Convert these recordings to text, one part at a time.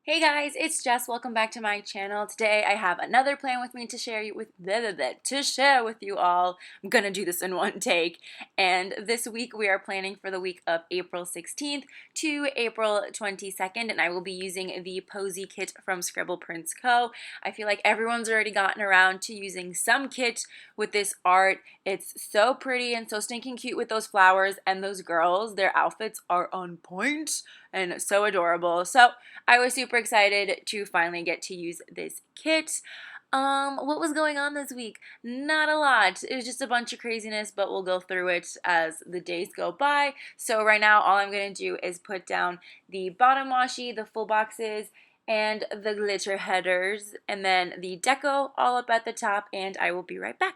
Hey guys, it's Jess. Welcome back to my channel. Today I have another plan with me to share with you all. I'm gonna do this in one take. And this week we are planning for the week of April 16th to April 22nd, and I will be using the Posey kit from ScribblePrintsCo. I feel like everyone's already gotten around to using some kit with this art. It's so pretty and so stinking cute with those flowers, and those girls, their outfits are on point and so adorable. So I was super excited to finally get to use this kit. What was going on this week? Not a lot. It was just a bunch of craziness, but we'll go through it as the days go by. So right now, all I'm going to do is put down the bottom washi, the full boxes, and the glitter headers, and then the deco all up at the top, and I will be right back.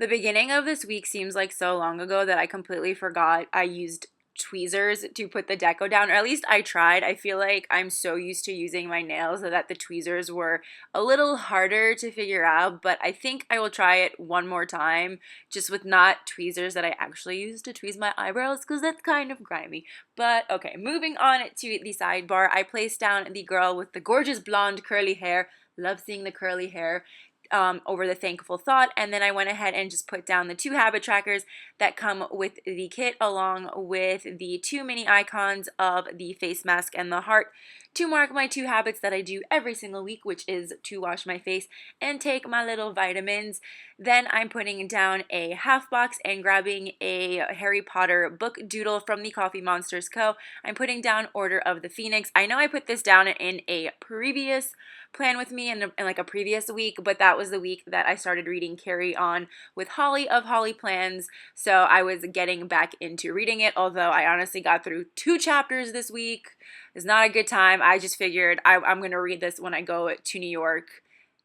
The beginning of this week seems like so long ago that I completely forgot I used tweezers to put the deco down, or at least I tried. I feel like I'm so used to using my nails that the tweezers were a little harder to figure out, but I think I will try it one more time, just with not tweezers that I actually use to tweeze my eyebrows, because that's kind of grimy. But okay, moving on to the sidebar, I placed down the girl with the gorgeous blonde curly hair. Love seeing the curly hair. Over the thankful thought, and then I went ahead and just put down the 2 habit trackers that come with the kit, along with the 2 mini icons of the face mask and the heart, to mark my 2 habits that I do every single week, which is to wash my face and take my little vitamins. Then I'm putting down a half box and grabbing a Harry Potter book doodle from the Coffee Monsters Co. I'm putting down Order of the Phoenix. I know I put this down in a previous plan with me in like a previous week, but that was the week that I started reading Carry On with Holly of Holly Plans, so I was getting back into reading it, although I honestly got through 2 chapters this week. It's not a good time. I just figured I'm going to read this when I go to New York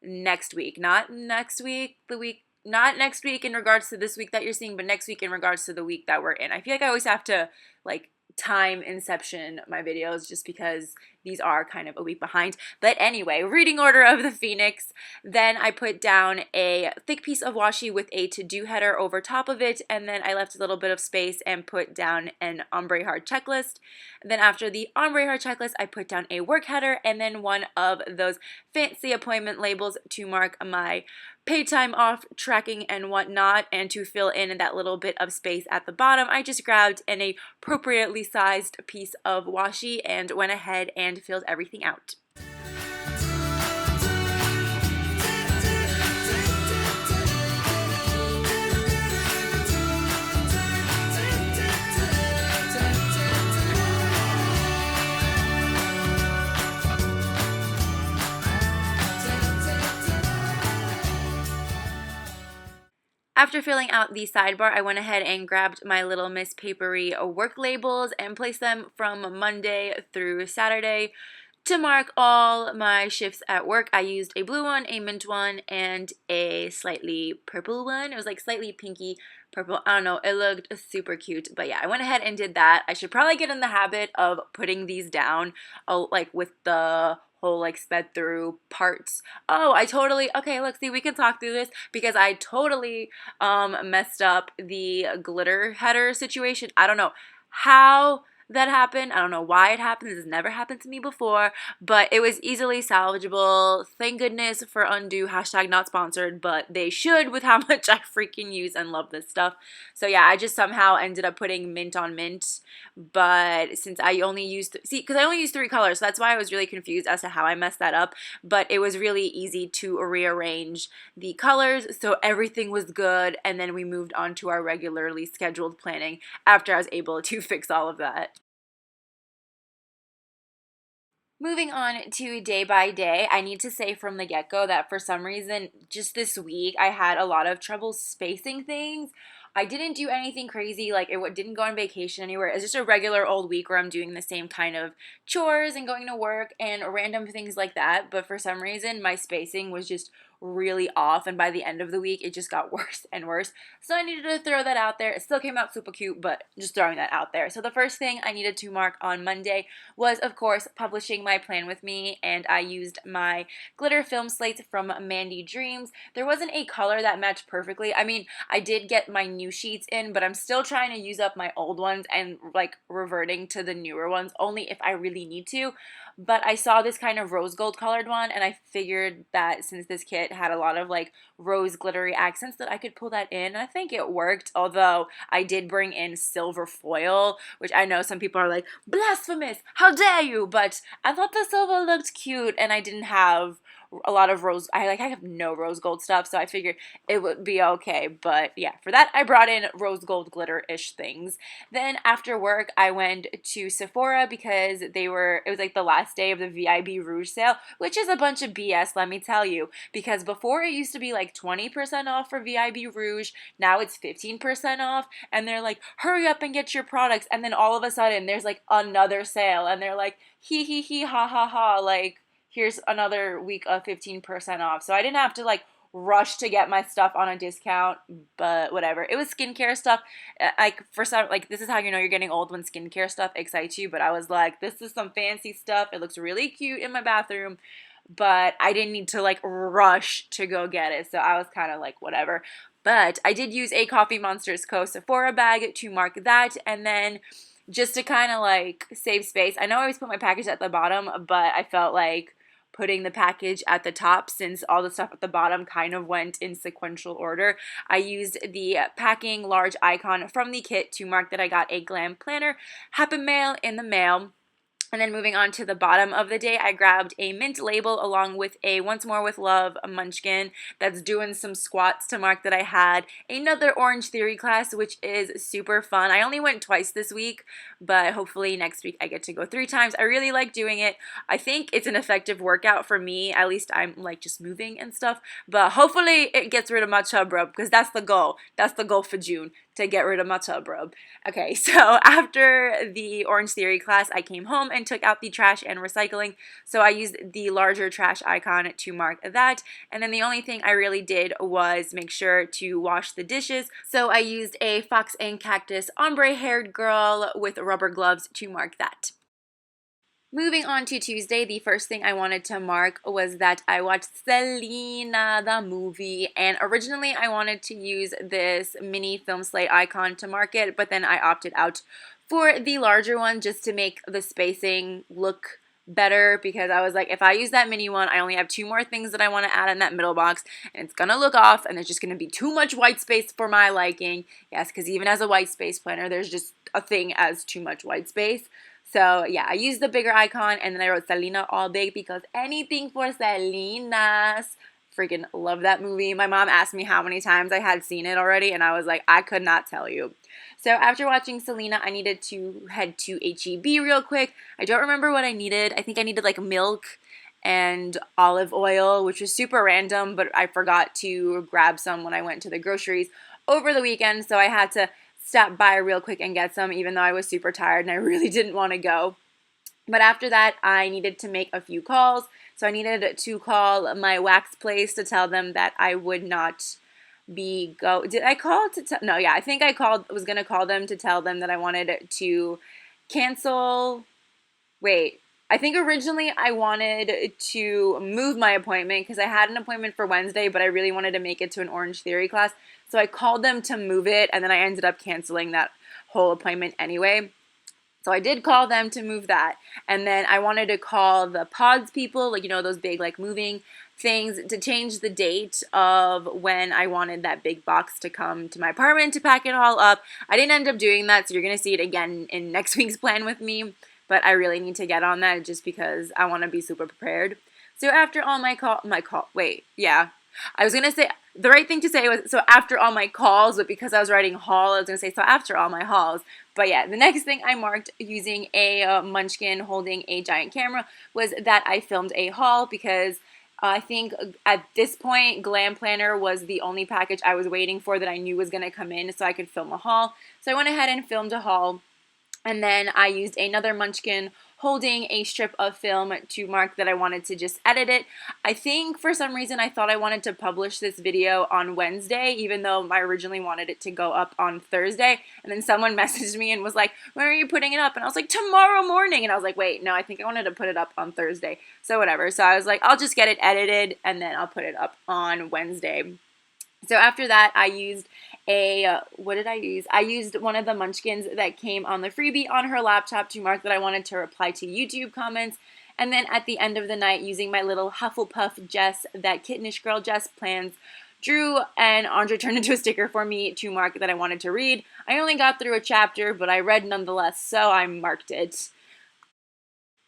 next week. Not next week, not next week in regards to this week that you're seeing, but next week in regards to the week that we're in. I feel like I always have to like time inception my videos just because these are kind of a week behind. But anyway, reading Order of the Phoenix. Then I put down a thick piece of washi with a to-do header over top of it, and then I left a little bit of space and put down an ombre heart checklist. Then after the ombre heart checklist, I put down a work header and then one of those fancy appointment labels to mark my paid time off, tracking, and whatnot. And to fill in that little bit of space at the bottom, I just grabbed an appropriately sized piece of washi and went ahead and filled everything out. After filling out the sidebar, I went ahead and grabbed my Little Miss Papery work labels and placed them from Monday through Saturday. To mark all my shifts at work, I used a blue one, a mint one, and a slightly purple one. It was like slightly pinky purple. I don't know. It looked super cute. But yeah, I went ahead and did that. I should probably get in the habit of putting these down like with the whole like sped through parts. Oh, okay, look, see, we can talk through this because I totally messed up the glitter header situation. I don't know how that happened. I don't know why it happened. This has never happened to me before, but it was easily salvageable. Thank goodness for Undo, hashtag not sponsored, but they should with how much I freaking use and love this stuff. So yeah, I just somehow ended up putting mint on mint, but since I only used, because I only used 3 colors, so that's why I was really confused as to how I messed that up, but it was really easy to rearrange the colors, so everything was good, and then we moved on to our regularly scheduled planning after I was able to fix all of that. Moving on to day by day, I need to say from the get-go that for some reason, just this week, I had a lot of trouble spacing things. I didn't do anything crazy, like it didn't go on vacation anywhere. It's just a regular old week where I'm doing the same kind of chores and going to work and random things like that. But for some reason, my spacing was just really off, and by the end of the week, it just got worse and worse. So I needed to throw that out there. It still came out super cute, but just throwing that out there. So the first thing I needed to mark on Monday was, of course, publishing my plan with me, and I used my glitter film slates from Mandy Dreams. There wasn't a color that matched perfectly. I mean, I did get my new sheets in, but I'm still trying to use up my old ones and like reverting to the newer ones only if I really need to. But I saw this kind of rose gold colored one, and I figured that since this kit had a lot of like rose glittery accents that I could pull that in. And I think it worked, although I did bring in silver foil, which I know some people are like, blasphemous, how dare you? But I thought the silver looked cute, and I didn't have a lot of rose. I have no rose gold stuff, so I figured it would be okay. But yeah, for that I brought in rose gold glitter-ish things. Then after work I went to Sephora because it was like the last day of the VIB Rouge sale, which is a bunch of BS, let me tell you, because before it used to be like 20% off for VIB Rouge, now it's 15% off, and they're like, hurry up and get your products, and then all of a sudden there's like another sale, and they're like, hee hee hee ha ha ha, like, here's another week of 15% off. So I didn't have to like rush to get my stuff on a discount, but whatever. It was skincare stuff. Like for some, like this is how you know you're getting old when skincare stuff excites you. But I was like, this is some fancy stuff. It looks really cute in my bathroom, but I didn't need to like rush to go get it. So I was kind of like, whatever. But I did use a Coffee Monsters Co. Sephora bag to mark that, and then just to kind of like save space. I know I always put my package at the bottom, but I felt like putting the package at the top, since all the stuff at the bottom kind of went in sequential order. I used the packing large icon from the kit to mark that I got a glam planner, happy mail in the mail. And then moving on to the bottom of the day, I grabbed a mint label along with a Once More with Love munchkin that's doing some squats to mark that I had another Orange Theory class, which is super fun. I only went twice this week, but hopefully next week I get to go 3 times. I really like doing it. I think it's an effective workout for me. At least I'm like just moving and stuff, but hopefully it gets rid of my chub rub, because that's the goal. That's the goal for June, to get rid of my tub rub. Okay, so after the Orange Theory class, I came home and took out the trash and recycling. So I used the larger trash icon to mark that. And then the only thing I really did was make sure to wash the dishes. So I used a Fox and Cactus ombre haired girl with rubber gloves to mark that. Moving on to Tuesday, the first thing I wanted to mark was that I watched Selena the movie, and originally I wanted to use this mini film slate icon to mark it, but then I opted out for the larger one just to make the spacing look better, because I was like, if I use that mini one, I only have 2 more things that I want to add in that middle box, and it's gonna look off, and there's just gonna be too much white space for my liking. Yes, because even as a white space planner, there's just a thing as too much white space. So yeah, I used the bigger icon, and then I wrote Selena all big because anything for Selena's. Freaking love that movie. My mom asked me how many times I had seen it already, and I was like, I could not tell you. So after watching Selena, I needed to head to H-E-B real quick. I don't remember what I needed. I think I needed like milk and olive oil, which was super random, but I forgot to grab some when I went to the groceries over the weekend, so I had to stop by real quick and get some, even though I was super tired and I really didn't want to go. But after that, I needed to make a few calls. So I needed to call my wax place to tell them that I would not be did I call to tell? No, yeah, I think I was going to call them to tell them that I wanted to cancel. Wait, I think originally I wanted to move my appointment because I had an appointment for Wednesday, but I really wanted to make it to an Orange Theory class. So I called them to move it, and then I ended up canceling that whole appointment anyway. So I did call them to move that. And then I wanted to call the pods people, like, you know, those big, like, moving things, to change the date of when I wanted that big box to come to my apartment to pack it all up. I didn't end up doing that, so you're going to see it again in next week's plan with me. But I really need to get on that just because I want to be super prepared. So after all I was going to say, the right thing to say was, so after all my calls, but because I was writing haul, I was going to say, so after all my hauls. But yeah, the next thing I marked using a munchkin holding a giant camera was that I filmed a haul because I think at this point, Glam Planner was the only package I was waiting for that I knew was going to come in so I could film a haul. So I went ahead and filmed a haul. And then I used another munchkin holding a strip of film to mark that I wanted to just edit it. I think for some reason I thought I wanted to publish this video on Wednesday, even though I originally wanted it to go up on Thursday. And then someone messaged me and was like, when are you putting it up? And I was like, tomorrow morning. And I was like, wait, no, I think I wanted to put it up on Thursday. So whatever. So I was like, I'll just get it edited and then I'll put it up on Wednesday. So after that, I used what did I use? I used one of the munchkins that came on the freebie on her laptop to mark that I wanted to reply to YouTube comments. And then at the end of the night, using my little Hufflepuff Jess, that kittenish girl Jess plans, Drew and Andre turned into a sticker for me to mark that I wanted to read. I only got through a chapter, but I read nonetheless, so I marked it.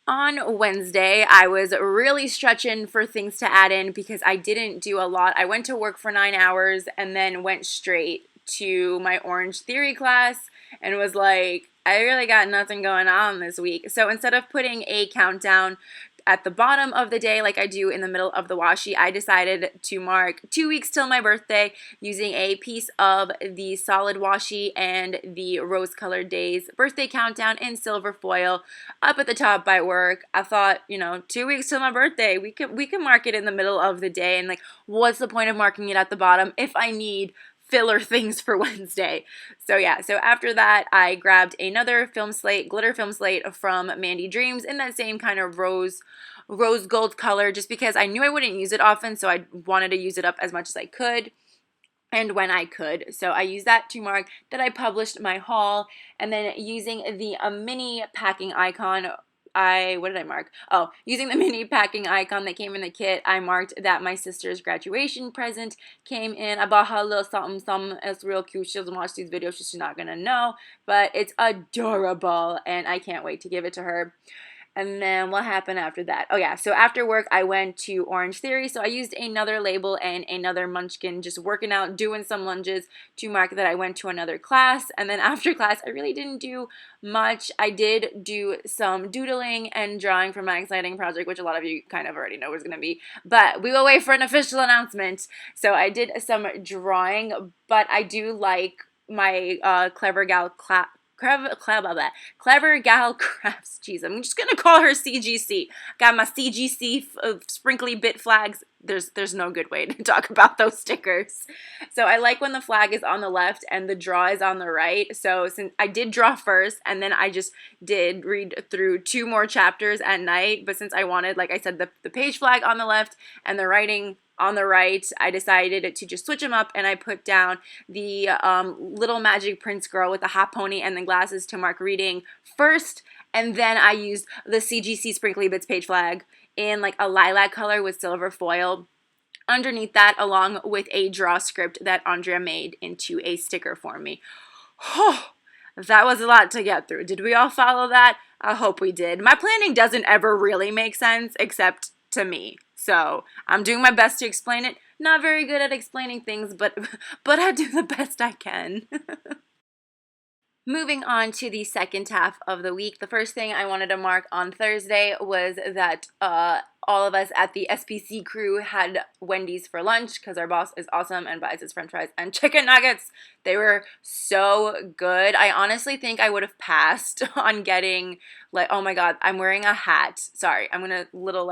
On Wednesday, I was really stretching for things to add in because I didn't do a lot. I went to work for 9 hours and then went straight to my Orange Theory class and was like, I really got nothing going on this week. So instead of putting a countdown at the bottom of the day like I do in the middle of the washi, I decided to mark 2 weeks till my birthday using a piece of the solid washi and the Rose Colored Days birthday countdown in silver foil up at the top by work. I thought, 2 weeks till my birthday, we can mark it in the middle of the day, and like, what's the point of marking it at the bottom if I need filler things for Wednesday? So yeah, so after that, I grabbed another glitter film slate from Mandy Dreams in that same kind of rose gold color, just because I knew I wouldn't use it often, so I wanted to use it up as much as I could and when I could. So I used that to mark that I published my haul, and then using the mini packing icon, what did I mark? Oh, using the mini packing icon that came in the kit, I marked that my sister's graduation present came in. I bought her a little something. It's real cute. She doesn't watch these videos, so she's not gonna know, but it's adorable, and I can't wait to give it to her. And then what happened after that? Oh yeah, so after work, I went to Orange Theory. So I used another label and another munchkin, just working out, doing some lunges to mark that I went to another class. And then after class, I really didn't do much. I did do some doodling and drawing for my exciting project, which a lot of you kind of already know what it's going to be. But we will wait for an official announcement. So I did some drawing, but I do like my Clever Gal Crafts. Jeez, I'm just gonna call her CGC. Got my CGC sprinkly bit flags. There's no good way to talk about those stickers. So I like when the flag is on the left and the draw is on the right. So since I did draw first and then I just did read through 2 more chapters at night, but since I wanted, like I said, the page flag on the left and the writing on the right, I decided to just switch them up, and I put down the little magic prince girl with the hot pony and the glasses to mark reading first, and then I used the CGC Sprinkly Bits page flag in like a lilac color with silver foil underneath that, along with a draw script that Andrea made into a sticker for me. Oh, that was a lot to get through. Did we all follow that? I hope we did. My planning doesn't ever really make sense except to me. So I'm doing my best to explain it. Not very good at explaining things, but I do the best I can. Moving on to the second half of the week, the first thing I wanted to mark on Thursday was that all of us at the SPC crew had Wendy's for lunch because our boss is awesome and buys his french fries and chicken nuggets. They were so good. I honestly think I would have passed on getting, like, oh my god, I'm wearing a hat. Sorry, I'm gonna little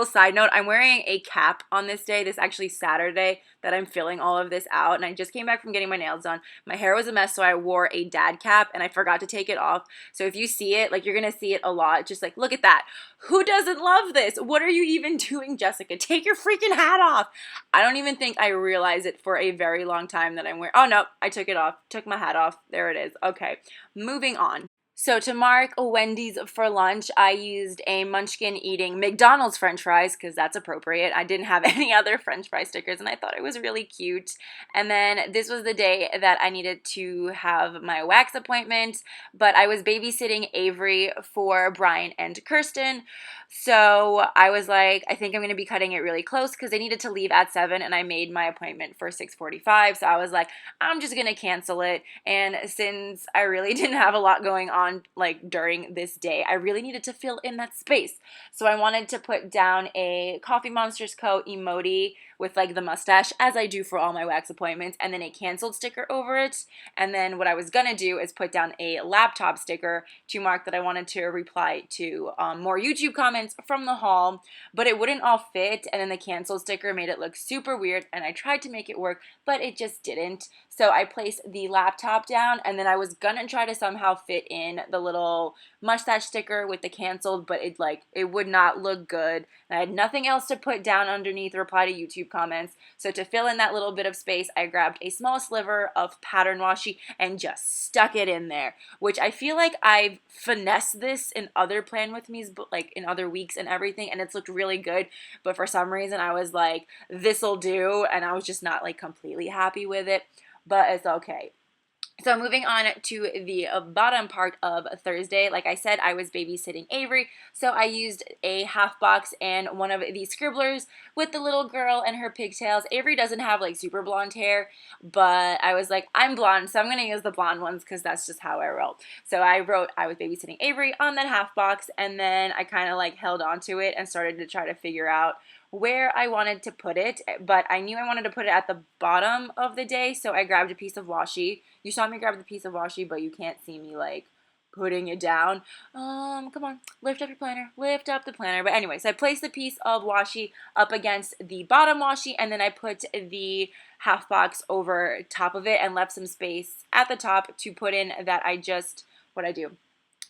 side note. I'm wearing a cap on this day. This actually Saturday that I'm filling all of this out, and I just came back from getting my nails done. My hair was a mess, so I wore a dad cap and I forgot to take it off. So if you see it, like, you're gonna see it a lot. Just like, look at that. Who doesn't love this? What are you even doing, Jessica? Take your freaking hat off. I don't even think I realized it for a very long time that I'm wearing. Oh no, I took it off. Took my hat off. There it is. Okay, moving on. So to mark Wendy's for lunch, I used a Munchkin eating McDonald's french fries because that's appropriate. I didn't have any other french fry stickers and I thought it was really cute. And then this was the day that I needed to have my wax appointment, but I was babysitting Avery for Brian and Kirsten. So I was like, I think I'm going to be cutting it really close because they needed to leave at 7 and I made my appointment for 6:45. So I was like, I'm just going to cancel it. And since I really didn't have a lot going on like during this day, I really needed to fill in that space. So I wanted to put down a Coffee Monsters Co. emoji with like the mustache, as I do for all my wax appointments, and then a canceled sticker over it. And then what I was gonna do is put down a laptop sticker to mark that I wanted to reply to more YouTube comments from the haul, but it wouldn't all fit, and then the canceled sticker made it look super weird, and I tried to make it work, but it just didn't. So I placed the laptop down, and then I was gonna try to somehow fit in the little mustache sticker with the canceled, but it would not look good. And I had nothing else to put down underneath reply to YouTube comments. So to fill in that little bit of space, I grabbed a small sliver of pattern washi and just stuck it in there, which I feel like I've finessed this in other plan with me's, like in other weeks and everything, and it's looked really good. But for some reason I was like, this'll do, and I was just not like completely happy with it, but it's okay. So moving on to the bottom part of Thursday, like I said, I was babysitting Avery, so I used a half box and one of these scribblers with the little girl and her pigtails. Avery doesn't have like super blonde hair, but I was like, I'm blonde, so I'm going to use the blonde ones because that's just how I roll. So I wrote I was babysitting Avery on that half box, and then I kind of like held on to it and started to try to figure out where I wanted to put it, but I knew I wanted to put it at the bottom of the day, so I grabbed a piece of washi. You saw me grab the piece of washi, but you can't see me like putting it down. Come on, lift up your planner, lift up the planner. But anyway, so I placed the piece of washi up against the bottom washi, and then I put the half box over top of it and left some space at the top to put in that what I do.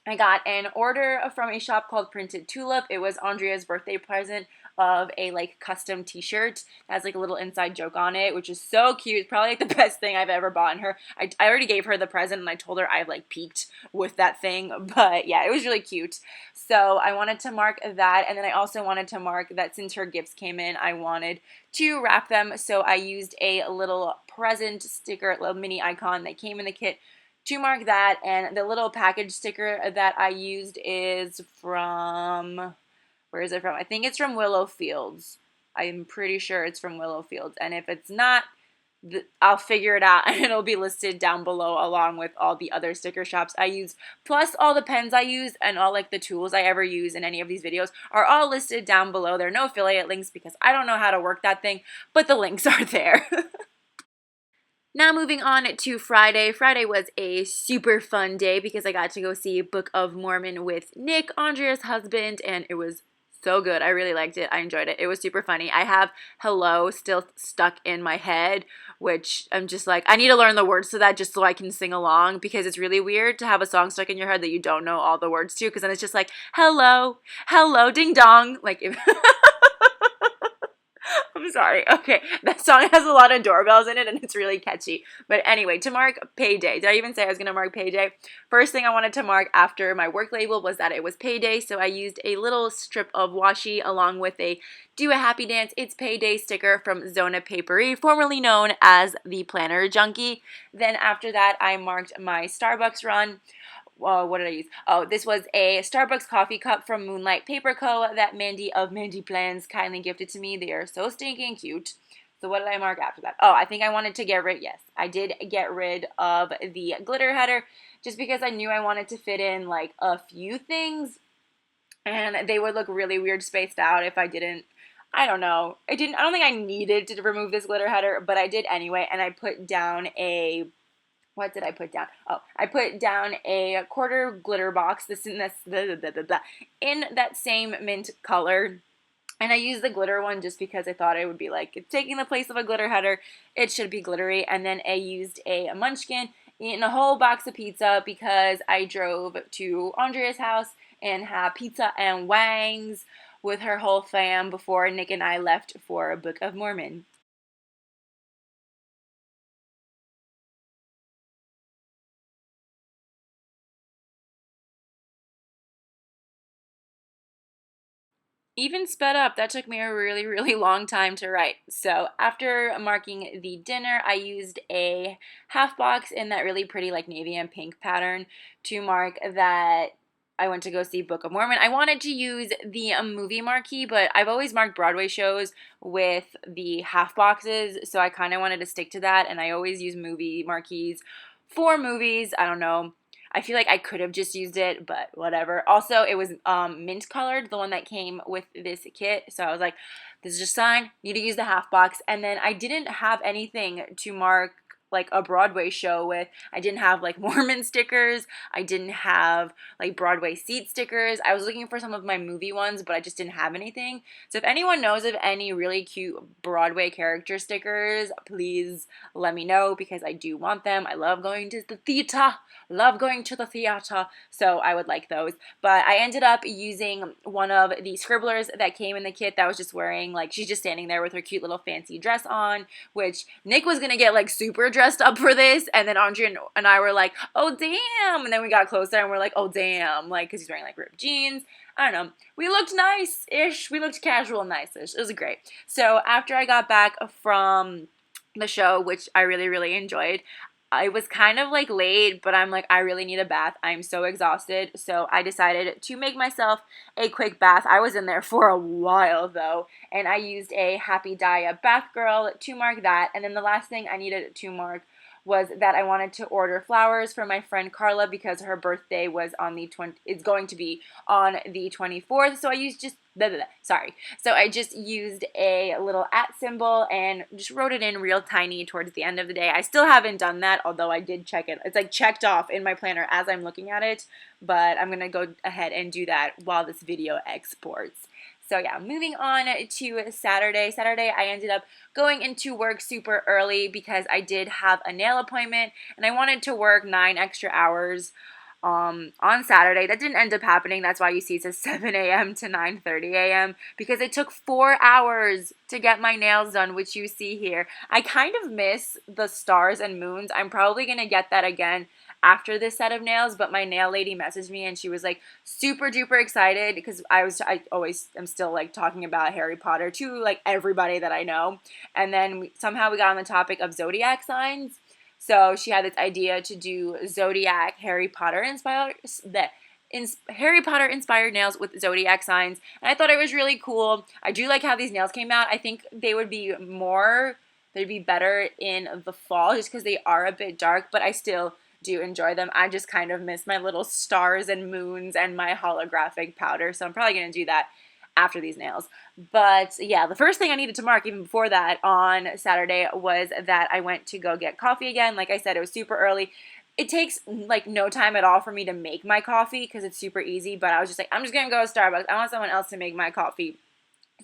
I got an order from a shop called Printed Tulip. It was Andrea's birthday present of a like custom t-shirt that has like a little inside joke on it, which is so cute. It's probably like the best thing I've ever bought her. I already gave her the present and I told her I've like peaked with that thing, but yeah, it was really cute. So I wanted to mark that, and then I also wanted to mark that since her gifts came in, I wanted to wrap them. So I used a little present sticker, a little mini icon that came in the kit to mark that, and the little package sticker that I used is from, where is it from? I think it's from Willow Fields. I'm pretty sure it's from Willow Fields, and if it's not, I'll figure it out, and it'll be listed down below along with all the other sticker shops I use, plus all the pens I use and all like the tools I ever use in any of these videos are all listed down below. There are no affiliate links because I don't know how to work that thing, but the links are there. Now moving on to Friday. Friday was a super fun day because I got to go see Book of Mormon with Nick, Andrea's husband, and it was so good. I really liked it. I enjoyed it. It was super funny. I have Hello still stuck in my head, which I'm just like, I need to learn the words to that just so I can sing along, because it's really weird to have a song stuck in your head that you don't know all the words to, because then it's just like, hello, hello, ding dong. Like, if I'm sorry. Okay, that song has a lot of doorbells in it and it's really catchy. But anyway, to mark payday. Did I even say I was going to mark payday? First thing I wanted to mark after my work label was that it was payday, so I used a little strip of washi along with a Do a Happy Dance, It's Payday sticker from Zona Papery, formerly known as the Planner Junkie. Then after that, I marked my Starbucks run. What did I use? Oh, this was a Starbucks coffee cup from Moonlight Paper Co. that Mandy of Mandy Plans kindly gifted to me. They are so stinking cute. So what did I mark after that? Oh, I think I wanted to get rid, yes, I did get rid of the glitter header just because I knew I wanted to fit in like a few things. and they would look really weird spaced out if I didn't. I don't know. I don't think I needed to remove this glitter header, but I did anyway, and I put down a, what did I put down? Oh, I put down a quarter glitter box. This in this in that same mint color. And I used the glitter one just because I thought it would be like, it's taking the place of a glitter header. It should be glittery. And then I used a munchkin in a whole box of pizza because I drove to Andrea's house and had pizza and wangs with her whole fam before Nick and I left for a Book of Mormon. Even sped up, that took me a really, really long time to write. So after marking the dinner, I used a half box in that really pretty like navy and pink pattern to mark that I went to go see Book of Mormon. I wanted to use the movie marquee, but I've always marked Broadway shows with the half boxes, so I kind of wanted to stick to that, and I always use movie marquees for movies. I don't know. I feel like I could have just used it, but whatever. Also, it was mint colored, the one that came with this kit. So I was like, this is just fine. Need to use the half box. And then I didn't have anything to mark like a Broadway show with. I didn't have like Mormon stickers. I didn't have like Broadway seat stickers. I was looking for some of my movie ones, but I just didn't have anything. So if anyone knows of any really cute Broadway character stickers, please let me know because I do want them. I love going to the theater. Love going to the theater. So I would like those. But I ended up using one of the scribblers that came in the kit that was just wearing like, she's just standing there with her cute little fancy dress on, which Nick was gonna get like super dressed up for this, and then Andrea and I were like, oh damn, and then we got closer and we're like, oh damn, like, because he's wearing like ripped jeans. I don't know. We looked nice-ish. We looked casual nice-ish. It was great. So after I got back from the show, which I really, really enjoyed, I was kind of like late, but I'm like, I really need a bath. I'm so exhausted. So I decided to make myself a quick bath. I was in there for a while though, and I used a Happy Dye Bath Girl to mark that. And then the last thing I needed to mark was that I wanted to order flowers for my friend Carla because her birthday was on the it's going to be on the 24th. So I used just sorry. So I just used a little @ symbol and just wrote it in real tiny towards the end of the day. I still haven't done that, although I did check it. It's like checked off in my planner as I'm looking at it, but I'm going to go ahead and do that while this video exports. So yeah, moving on to Saturday. Saturday, I ended up going into work super early because I did have a nail appointment and I wanted to work 9 extra hours on Saturday. That didn't end up happening. That's why you see it says 7 a.m. to 9:30 a.m. because it took 4 hours to get my nails done, which you see here. I kind of miss the stars and moons. I'm probably going to get that again after this set of nails, but my nail lady messaged me and she was like super duper excited because I always am still like talking about Harry Potter to like everybody that I know, and then somehow we got on the topic of zodiac signs. So she had this idea to do zodiac Harry Potter inspired nails with zodiac signs, and I thought it was really cool. I do like how these nails came out. I think they'd be better in the fall just because they are a bit dark, but I still do enjoy them. I just kind of miss my little stars and moons and my holographic powder, so I'm probably going to do that after these nails. But yeah, the first thing I needed to mark even before that on Saturday was that I went to go get coffee again. Like I said, it was super early. It takes like no time at all for me to make my coffee because it's super easy, but I was just like, I'm just going to go to Starbucks. I want someone else to make my coffee.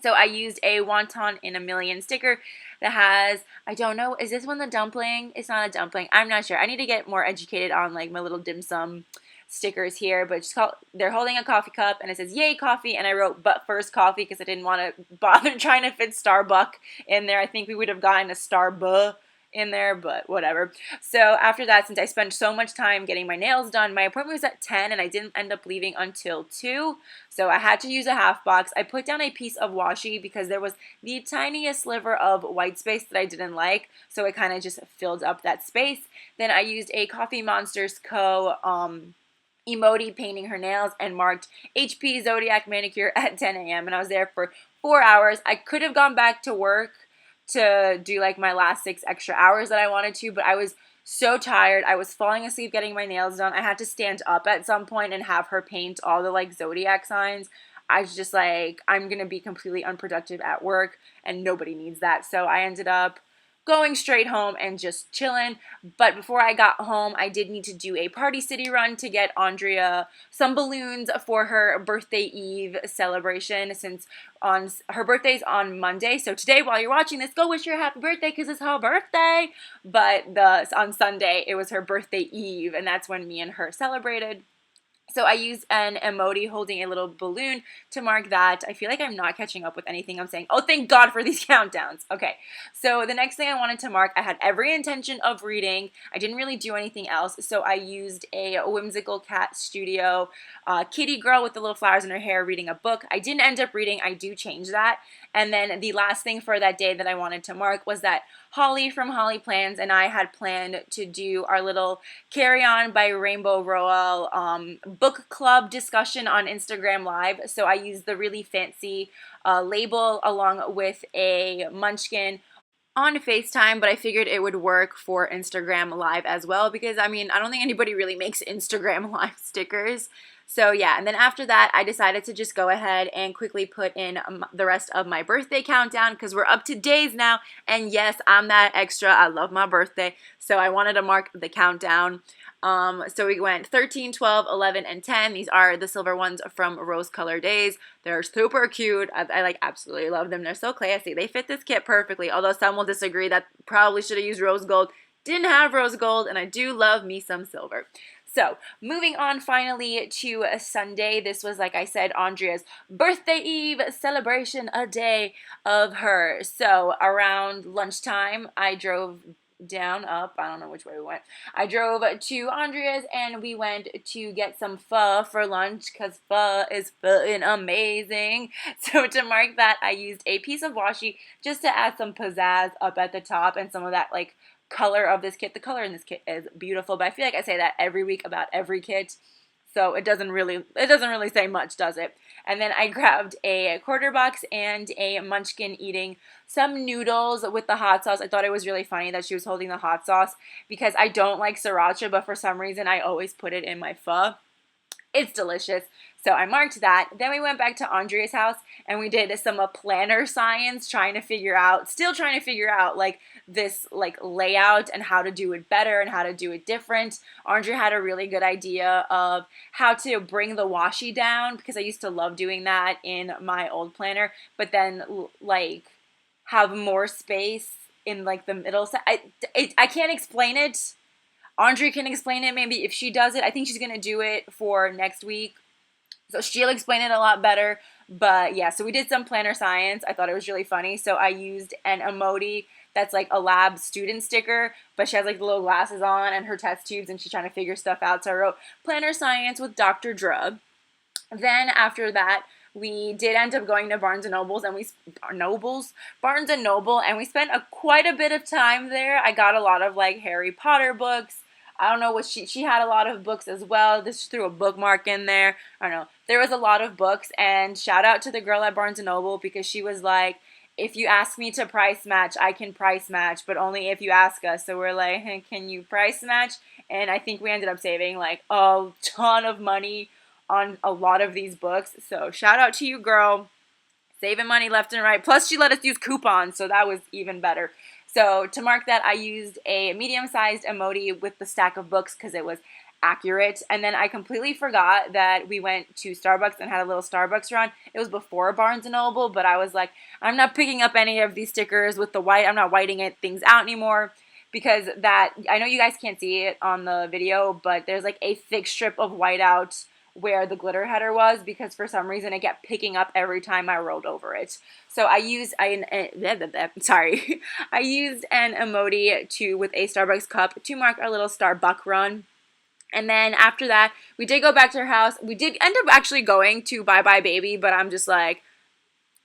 So I used a Wonton in a Million sticker that has, I don't know, is this one the dumpling? It's not a dumpling. I'm not sure. I need to get more educated on like my little dim sum stickers here, but they're holding a coffee cup and it says yay coffee, and I wrote but first coffee because I didn't want to bother trying to fit Starbuck in there. I think we would have gotten a Starbuh in there, but whatever. So after that, since I spent so much time getting my nails done, my appointment was at 10 and I didn't end up leaving until 2, so I had to use a half box. I put down a piece of washi because there was the tiniest sliver of white space that I didn't like, so it kind of just filled up that space. Then I used a Coffee Monsters Co. emoji painting her nails and marked HP Zodiac Manicure at 10 a.m. and I was there for 4 hours. I could have gone back to work to do like my last 6 extra hours that I wanted to, but I was so tired. I was falling asleep getting my nails done. I had to stand up at some point and have her paint all the like zodiac signs. I was just like, I'm going to be completely unproductive at work and nobody needs that. So I ended up going straight home and just chilling. But before I got home, I did need to do a Party City run to get Andrea some balloons for her birthday eve celebration, since on her birthday's on Monday. So today, while you're watching this, go wish her a happy birthday because it's her birthday. But on Sunday, it was her birthday eve, and that's when me and her celebrated. So I used an emoji holding a little balloon to mark that. I feel like I'm not catching up with anything I'm saying. Oh, thank God for these countdowns. Okay, so the next thing I wanted to mark, I had every intention of reading. I didn't really do anything else, so I used a Whimsical Cat Studio kitty girl with the little flowers in her hair reading a book. I didn't end up reading. I do change that. And then the last thing for that day that I wanted to mark was that Holly from Holly Plans and I had planned to do our little Carry On by Rainbow Rowell book club discussion on Instagram Live. So I used the really fancy label along with a munchkin on FaceTime, but I figured it would work for Instagram Live as well because, I mean, I don't think anybody really makes Instagram Live stickers. So yeah, and then after that, I decided to just go ahead and quickly put in the rest of my birthday countdown because we're up to days now. And yes, I'm that extra. I love my birthday. So I wanted to mark the countdown. So we went 13, 12, 11, and 10. These are the silver ones from Rose Color Days. They're super cute. I like absolutely love them. They're so classy. They fit this kit perfectly, although some will disagree that probably should have used rose gold. Didn't have rose gold, and I do love me some silver. So, moving on finally to Sunday. This was, like I said, Andrea's birthday eve celebration, a day of her. So, around lunchtime, I drove down, up, I don't know which way we went. I drove to Andrea's and we went to get some pho for lunch because pho is fucking amazing. So to mark that, I used a piece of washi just to add some pizzazz up at the top and some of that like color of this kit. The color in this kit is beautiful, but I feel like I say that every week about every kit. So it doesn't really say much, does it? And then I grabbed a quarter box and a munchkin eating some noodles with the hot sauce. I thought it was really funny that she was holding the hot sauce because I don't like sriracha, but for some reason I always put it in my pho. It's delicious. So I marked that. Then we went back to Andrea's house and we did some planner science, still trying to figure out like this like layout and how to do it better and how to do it different. Andrea had a really good idea of how to bring the washi down because I used to love doing that in my old planner, but then like have more space in like the middle. I can't explain it. Andrea can explain it maybe if she does it. I think she's going to do it for next week. So she'll explain it a lot better. But yeah, so we did some planner science. I thought it was really funny. So I used an emoji that's like a lab student sticker, but she has like the little glasses on and her test tubes and she's trying to figure stuff out. So I wrote planner science with Dr. Drug. Then after that, we did end up going to Barnes & Noble and we spent quite a bit of time there. I got a lot of like Harry Potter books. I don't know what she had a lot of books as well. This threw a bookmark in there. I don't know. There was a lot of books, and shout out to the girl at Barnes & Noble because she was like, if you ask me to price match, I can price match, but only if you ask us. So we're like, hey, can you price match? And I think we ended up saving like a ton of money on a lot of these books. So shout out to you, girl. Saving money left and right. Plus she let us use coupons, so that was even better. So to mark that, I used a medium-sized emoji with the stack of books because it was accurate. And then I completely forgot that we went to Starbucks and had a little Starbucks run. It was before Barnes & Noble, but I was like, I'm not picking up any of these stickers with the white. I'm not whiting things out anymore because that, I know you guys can't see it on the video, but there's like a thick strip of whiteout where the glitter header was because for some reason it kept picking up every time I rolled over it. So I used I used an emoji with a Starbucks cup to mark our little Starbucks run. And then after that, we did go back to her house. We did end up actually going to Bye Bye Baby, but I'm just like,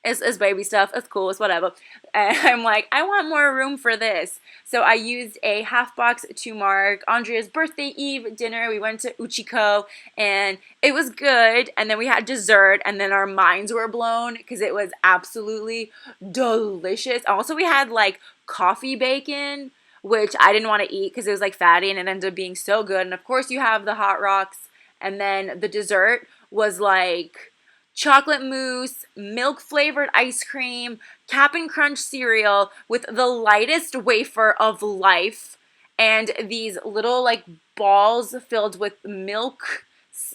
it's baby stuff. It's cool. It's whatever. And I'm like, I want more room for this. So I used a half box to mark Andrea's birthday eve dinner. We went to Uchiko and it was good. And then we had dessert and then our minds were blown because it was absolutely delicious. Also, we had like coffee bacon, which I didn't want to eat because it was like fatty and it ended up being so good. And of course you have the hot rocks. And then the dessert was like chocolate mousse, milk flavored ice cream, Cap'n Crunch cereal with the lightest wafer of life, and these little like balls filled with milk,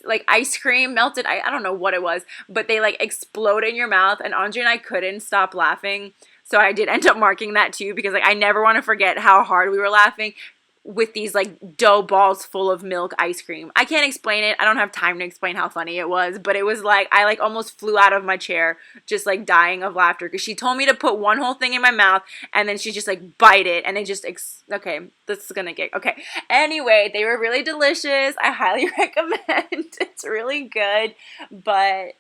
like ice cream melted. I don't know what it was, but they like explode in your mouth, and Andre and I couldn't stop laughing. So I did end up marking that too, because like I never want to forget how hard we were laughing with these like dough balls full of milk ice cream. I can't explain it. I don't have time to explain how funny it was, but it was like I like almost flew out of my chair just like dying of laughter, because she told me to put one whole thing in my mouth and then she just like bite it and it just okay, this is gonna get okay. Anyway, they were really delicious. I highly recommend. It's really good. But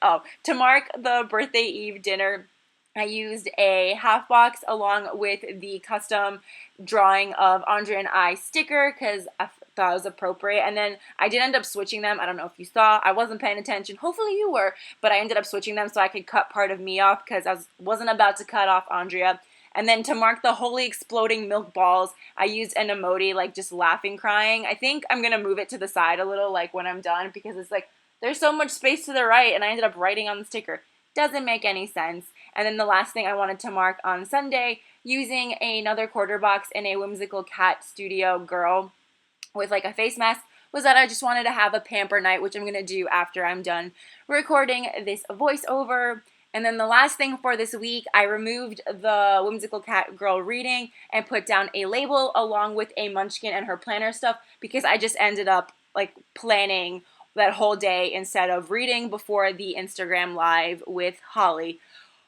to mark the birthday eve dinner, I used a half box along with the custom drawing of Andre and I sticker, because I thought it was appropriate. And then I did end up switching them. I don't know if you saw. I wasn't paying attention. Hopefully you were. But I ended up switching them so I could cut part of me off, because I wasn't about to cut off Andrea. And then to mark the holy exploding milk balls, I used an emoji, like just laughing, crying. I think I'm going to move it to the side a little, like when I'm done, because it's like there's so much space to the right, and I ended up writing on the sticker. Doesn't make any sense. And then the last thing I wanted to mark on Sunday, using another quarter box in a Whimsical Cat Studio girl with like a face mask, was that I just wanted to have a pamper night, which I'm going to do after I'm done recording this voiceover. And then the last thing for this week, I removed the Whimsical Cat Girl reading and put down a label along with a munchkin and her planner stuff, because I just ended up like planning that whole day instead of reading before the Instagram live with Holly.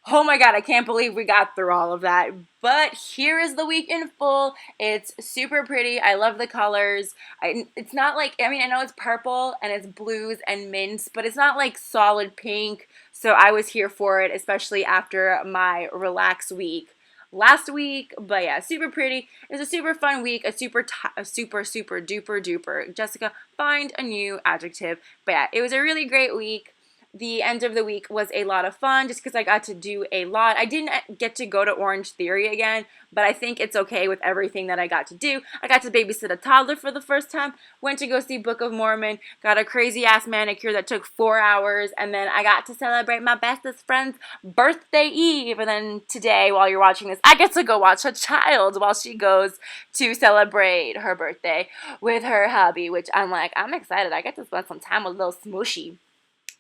Oh my god, I can't believe we got through all of that. But here is the week in full. It's super pretty. I love the colors. It's not like, I mean, I know it's purple and it's blues and mints, but it's not like solid pink. So I was here for it, especially after my relaxed week last week. But yeah, super pretty. It was a super fun week, a super duper duper. Jessica, find a new adjective. But yeah, it was a really great week. The end of the week was a lot of fun just because I got to do a lot. I didn't get to go to Orange Theory again, but I think it's okay with everything that I got to do. I got to babysit a toddler for the first time, went to go see Book of Mormon, got a crazy-ass manicure that took 4 hours, and then I got to celebrate my bestest friend's birthday eve. And then today, while you're watching this, I get to go watch a child while she goes to celebrate her birthday with her hubby, which I'm like, I'm excited. I get to spend some time with little Smooshy.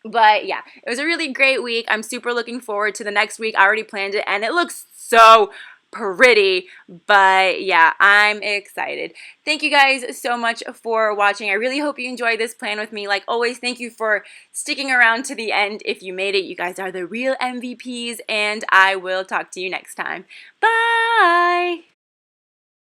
But yeah, it was a really great week. I'm super looking forward to the next week. I already planned it and it looks so pretty. But yeah, I'm excited. Thank you guys so much for watching. I really hope you enjoyed this plan with me. Like always, thank you for sticking around to the end. If you made it, you guys are the real MVPs, and I will talk to you next time. Bye!